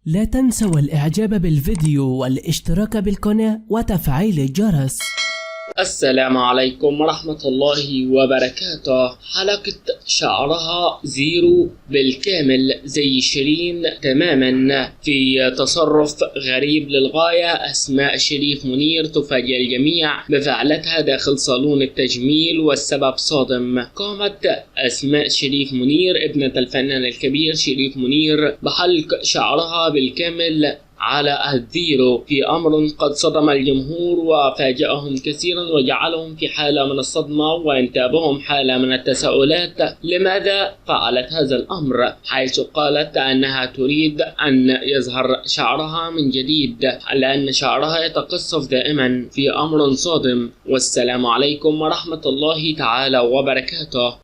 لا تنسوا الإعجاب بالفيديو والاشتراك بالقناة وتفعيل الجرس. السلام عليكم ورحمة الله وبركاته. حلقة شعرها زيرو بالكامل زي شيرين تماما، في تصرف غريب للغاية. أسماء شريف منير تفاجئ الجميع بفعلتها داخل صالون التجميل، والسبب صادم. قامت أسماء شريف منير ابنة الفنان الكبير شريف منير بحلق شعرها بالكامل على الزيرو، في أمر قد صدم الجمهور وفاجأهم كثيرا وجعلهم في حالة من الصدمة وانتابهم حالة من التساؤلات. لماذا فعلت هذا الأمر؟ حيث قالت أنها تريد أن يظهر شعرها من جديد، لأن شعرها يتقصف دائما، في أمر صادم. والسلام عليكم ورحمة الله تعالى وبركاته.